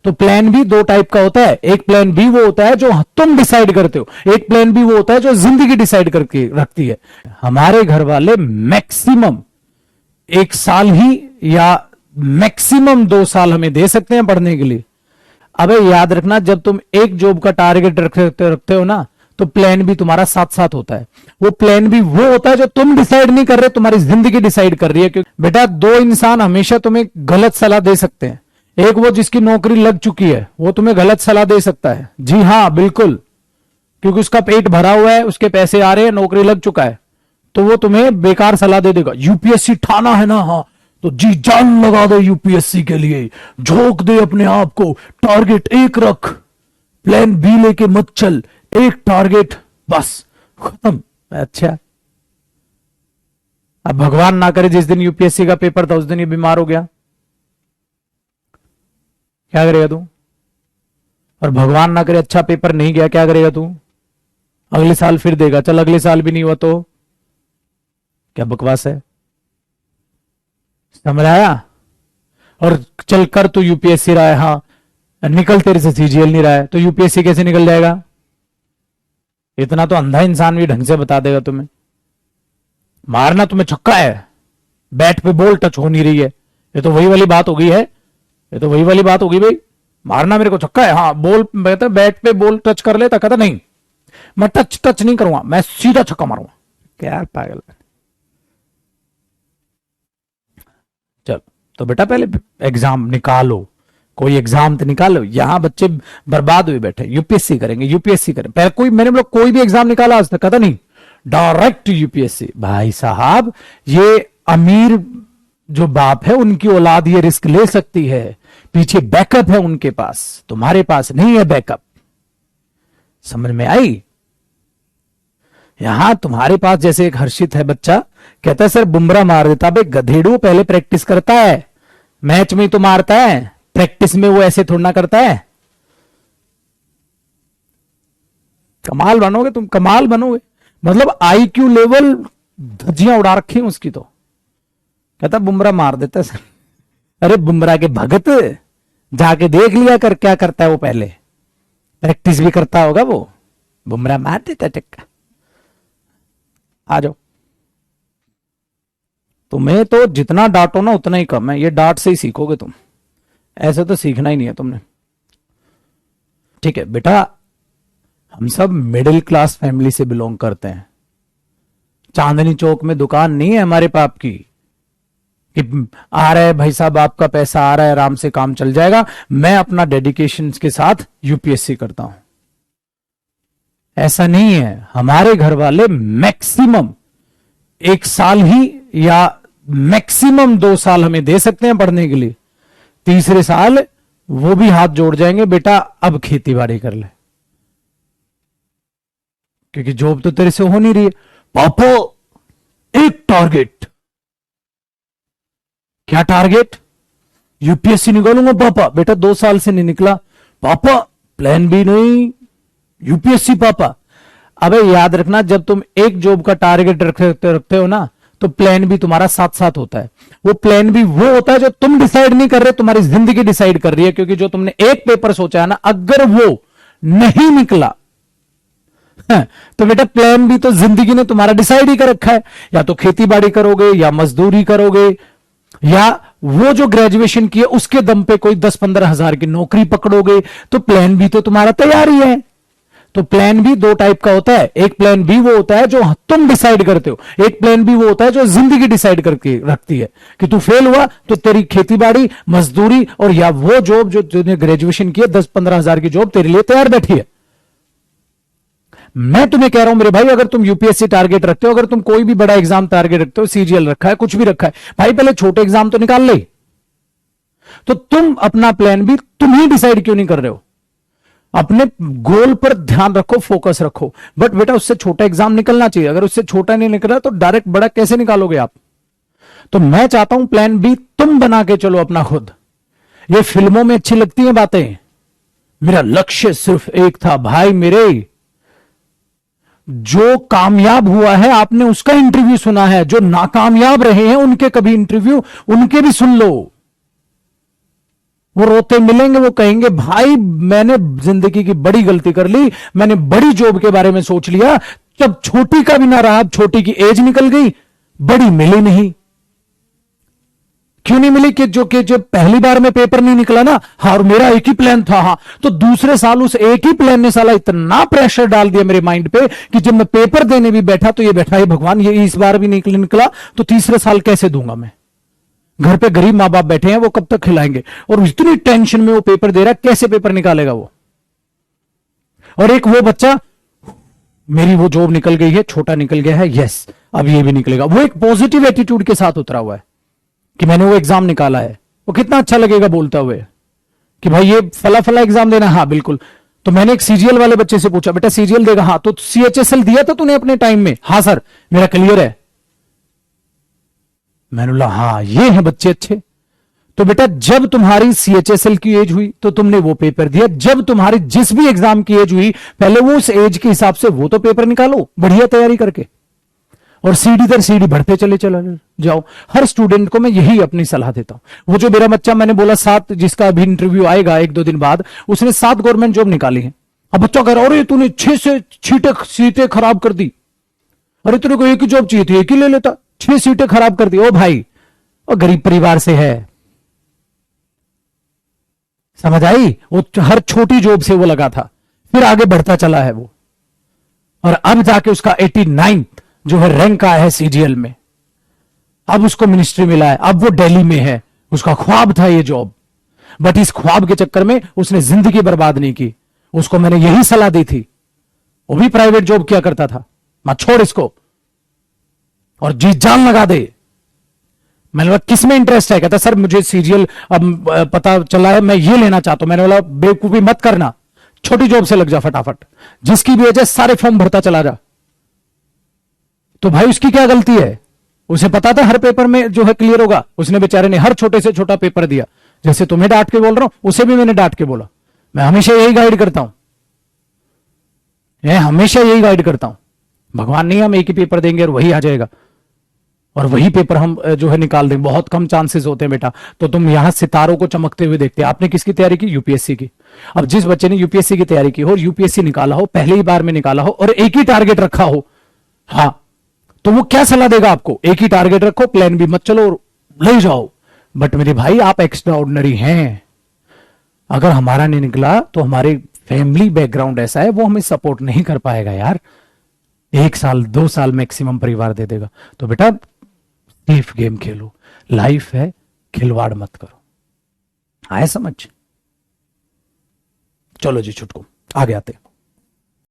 तो plan B दो type का होता है। एक प्लान बी वो होता है जो तुम डिसाइड करते हो, एक प्लान बी वो होता है जो जिंदगी डिसाइड करके रखती है। हमारे घर वाले मैक्सिमम 1 साल ही या मैक्सिमम 2 साल हमें दे सकते हैं पढ़ने के लिए। अबे याद रखना, जब तुम एक जॉब का टारगेट रखते हो ना, तो प्लान भी तुम्हारा साथ साथ होता है। वो प्लान भी वो होता है जो तुम डिसाइड नहीं कर रहे, तुम्हारी जिंदगी डिसाइड कर रही है। क्योंकि बेटा, दो इंसान हमेशा तुम्हें गलत सलाह दे सकते हैं। एक वो जिसकी नौकरी लग चुकी है, वो तुम्हें गलत सलाह दे सकता है। जी हां, बिल्कुल, क्योंकि उसका पेट भरा हुआ है, उसके पैसे आ रहे हैं, नौकरी लग चुका है, तो वो तुम्हें बेकार सलाह दे देगा। यूपीएससी ठाना है ना, हाँ तो जी जान लगा दे यूपीएससी के लिए, झोंक दे अपने आप को, टारगेट एक रख, प्लान बी लेके मत चल, एक टारगेट बस, खत्म। अच्छा, अब भगवान ना करे जिस दिन यूपीएससी का पेपर था उस दिन ये बीमार हो गया, क्या करेगा तू? और भगवान ना करे अच्छा पेपर नहीं गया, क्या करेगा तू? अगले साल फिर देगा। चल अगले साल भी नहीं हुआ तो क्या बकवास है, समझ आया? और चल कर तू यूपीएससी रहा है, हाँ निकल, तेरे से सीजीएल नहीं रहा है तो यूपीएससी कैसे निकल जाएगा? इतना तो अंधा इंसान भी ढंग से बता देगा तुम्हें। मारना तुम्हें छक्का है, बैट पे बॉल टच हो नहीं रही है, ये तो वही वाली बात हो गई है, ये तो वही वाली बात होगी भाई। मारना मेरे को छक्का है, हाँ बॉल बैट पे बॉल टच कर लेता, कहता नहीं मैं टच नहीं करूंगा, मैं सीधा छक्का मारूंगा। क्या पागल है। चल तो बेटा पहले एग्जाम निकालो, कोई एग्जाम तो निकालो। यहां बच्चे बर्बाद हुए बैठे, यूपीएससी करेंगे यूपीएससी करेंगे। पहले कोई मैंने लोग कोई भी एग्जाम निकाला आज तक? कहता नहीं डायरेक्ट यूपीएससी। भाई साहब, ये अमीर जो बाप है उनकी औलाद ये रिस्क ले सकती है, पीछे बैकअप है उनके पास, तुम्हारे पास नहीं है बैकअप। समझ में आई? यहां तुम्हारे पास जैसे एक हर्षित है बच्चा, कहता है सर बुमराह मार देता। भाई गधेड़ू, पहले प्रैक्टिस करता है, मैच में तो मारता है, प्रैक्टिस में वो ऐसे थोड़ा ना करता है। कमाल बनोगे तुम, कमाल बनोगे। मतलब आईक्यू लेवल धज्जियां उड़ा रखी उसकी। तो कहता बुमराह मार देता सर। अरे बुमराह के भगत, जाके देख लिया कर क्या करता है वो, पहले प्रैक्टिस भी करता होगा वो। बुमराह मार देता टिक्का। आ जाओ, तुम्हें तो जितना डांटो ना उतना ही कम है, ये डांट से ही सीखोगे तुम, ऐसे तो सीखना ही नहीं है तुमने। ठीक है बेटा, हम सब मिडिल क्लास फैमिली से बिलोंग करते हैं। चांदनी चौक में दुकान नहीं है हमारे बाप की कि आ रहा है भाई साहब आपका पैसा आ रहा है, आराम से काम चल जाएगा। मैं अपना डेडिकेशन के साथ यूपीएससी करता हूं, ऐसा नहीं है। हमारे घर वाले मैक्सिमम 1 साल ही या मैक्सिमम 2 साल हमें दे सकते हैं पढ़ने के लिए। तीसरे साल वो भी हाथ जोड़ जाएंगे, बेटा अब खेती बाड़ी कर ले, क्योंकि जॉब तो तेरे से हो नहीं रही है। पापा एक टारगेट, क्या टारगेट? यूपीएससी निकालूंगा पापा। बेटा 2 साल से नहीं निकला पापा, प्लान बी नहीं, यूपीएससी पापा। अबे याद रखना, जब तुम एक जॉब का टारगेट रखते हो ना, तो प्लान भी तुम्हारा साथ साथ होता है। वो प्लान भी वो होता है जो तुम डिसाइड नहीं कर रहे, तुम्हारी जिंदगी डिसाइड कर रही है। क्योंकि जो तुमने एक पेपर सोचा है ना, अगर वो नहीं निकला तो बेटा प्लान भी तो जिंदगी ने तुम्हारा डिसाइड ही कर रखा है। या तो खेती बाड़ी करोगे, या मजदूरी करोगे, या वो जो ग्रेजुएशन किए उसके दम पे कोई 10-15 हजार की नौकरी पकड़ोगे। तो प्लान भी तो तुम्हारा तैयार ही है। तो प्लान बी दो टाइप का होता है। एक प्लान बी वो होता है जो तुम डिसाइड करते हो, एक प्लान बी वो होता है जो जिंदगी डिसाइड करके रखती है कि तू फेल हुआ तो तेरी खेतीबाड़ी, मजदूरी और या वो जॉब जो तूने ग्रेजुएशन किया 10-15 हजार की जॉब तेरे लिए तैयार बैठी है। मैं तुम्हें कह रहा हूं मेरे भाई, अगर तुम यूपीएससी टारगेट रखते हो, अगर तुम कोई भी बड़ा एग्जाम टारगेट रखते हो, सीजीएल रखा है, कुछ भी रखा है, भाई पहले छोटे एग्जाम तो निकाल ले। तो तुम अपना प्लान भी तुम ही डिसाइड क्यों नहीं कर रहे हो? अपने गोल पर ध्यान रखो, फोकस रखो। बट बेटा उससे छोटा एग्जाम निकलना चाहिए। अगर उससे छोटा नहीं निकला तो डायरेक्ट बड़ा कैसे निकालोगे आप? तो मैं चाहता हूं प्लान बी तुम बना के चलो अपना खुद। ये फिल्मों में अच्छी लगती हैं बातें, मेरा लक्ष्य सिर्फ एक था। भाई मेरे, जो कामयाब हुआ है आपने उसका इंटरव्यू सुना है, जो नाकामयाब रहे हैं उनके कभी इंटरव्यू उनके भी सुन लो। वो रोते मिलेंगे, वो कहेंगे भाई मैंने जिंदगी की बड़ी गलती कर ली, मैंने बड़ी जॉब के बारे में सोच लिया, जब छोटी का भी ना रहा, छोटी की एज निकल गई, बड़ी मिली नहीं। क्यों नहीं मिली? कि जो पहली बार में पेपर नहीं निकला ना, हाँ, और मेरा एक ही प्लान था, हाँ, तो दूसरे साल उस एक ही प्लान ने साला इतना प्रेशर डाल दिया मेरे माइंड पे कि जब मैं पेपर देने भी बैठा तो ये बैठा है भगवान, ये इस बार भी निकला तो तीसरे साल कैसे दूंगा मैं? घर पे गरीब मां बाप बैठे हैं, वो कब तक खिलाएंगे? और इतनी टेंशन में वो पेपर दे रहा है, कैसे पेपर निकालेगा वो? और एक वो बच्चा, मेरी वो जॉब निकल गई है, छोटा निकल गया है, यस अब ये भी निकलेगा, वो एक पॉजिटिव एटीट्यूड के साथ उतरा हुआ है कि मैंने वो एग्जाम निकाला है। वो कितना अच्छा लगेगा बोलता हुए कि भाई ये फला फला एग्जाम देना, हाँ बिल्कुल। तो मैंने एक सीजीएल वाले बच्चे से पूछा, बेटा सीजीएल देगा? हाँ। तो सीएचएसएल दिया था तूने अपने टाइम में? हाँ सर, मेरा क्लियर है। मैंने बोला हाँ, ये हैं बच्चे अच्छे। तो बेटा जब तुम्हारी सीएचएसएल की एज हुई तो तुमने वो पेपर दिया, जब तुम्हारी जिस भी एग्जाम की एज हुई पहले वो उस एज के हिसाब से वो तो पेपर निकालो बढ़िया तैयारी करके, और सीढ़ी दर सीढ़ी बढ़ते चले जाओ। हर स्टूडेंट को मैं यही अपनी सलाह देता हूं। वो जो मेरा बच्चा मैंने बोला 7, जिसका अभी इंटरव्यू आएगा 1-2 दिन बाद, उसने 7 गवर्नमेंट जॉब निकाली है। अब बच्चा कह रहा अरे तूने 6 से सीटें खराब कर दी, अरे तेरे को एक ही जॉब चाहिए थी, एक ही ले लेता, 6 सीटें खराब कर दी। ओ भाई, और गरीब परिवार से है, समझ आई? वो हर छोटी जॉब से वो लगा था, फिर आगे बढ़ता चला है वो, और अब जाके उसका 89 जो है रैंक आया है सीजीएल में, अब उसको मिनिस्ट्री मिला है, अब वो दिल्ली में है। उसका ख्वाब था ये जॉब, बट इस ख्वाब के चक्कर में उसने जिंदगी बर्बाद नहीं की। उसको मैंने यही सलाह दी थी, वो भी प्राइवेट जॉब किया करता था, मत छोड़ इसको और जी जान लगा दे। मैंने बोला किस में इंटरेस्ट है? कहता सर मुझे सीजीएल अब पता चला है, मैं ये लेना चाहता हूं। मैंने बोला बेवकूफी मत करना, छोटी जॉब से लग जा फटाफट, जिसकी भी एज है सारे फॉर्म भरता चला जा। तो भाई उसकी क्या गलती है? उसे पता था हर पेपर में जो है क्लियर होगा, उसने बेचारे ने हर छोटे से छोटा पेपर दिया। जैसे तुम्हें डांट के बोल रहा हूं, उसे भी मैंने डांट के बोला। मैं हमेशा यही गाइड करता हूं, मैं हमेशा यही गाइड करता हूं। भगवान नहीं हम एक ही पेपर देंगे और वही आ जाएगा और वही पेपर हम जो है निकाल देंगे, बहुत कम चांसेस होते हैं बेटा। तो तुम यहां सितारों को चमकते हुए देखते हैं। आपने किसकी तैयारी की? यूपीएससी की। अब जिस बच्चे ने यूपीएससी की तैयारी की हो और यूपीएससी निकाला हो, पहले ही बार में निकाला हो और एक ही टारगेट रखा हो, हाँ, तो वो क्या सलाह देगा आपको? एक ही टारगेट रखो, प्लान बी मत चलो, ले जाओ। बट मेरे भाई आप एक्स्ट्रा ऑर्डिनरी हैं। अगर हमारा नहीं निकला तो हमारे फैमिली बैकग्राउंड ऐसा है, वो हमें सपोर्ट नहीं कर पाएगा यार। 1 साल 2 साल मैक्सिमम परिवार दे देगा। तो बेटा सेफ गेम खेलो, लाइफ है, खिलवाड़ मत करो। आए समझ? चलो जी छुटको आगे आते हैं।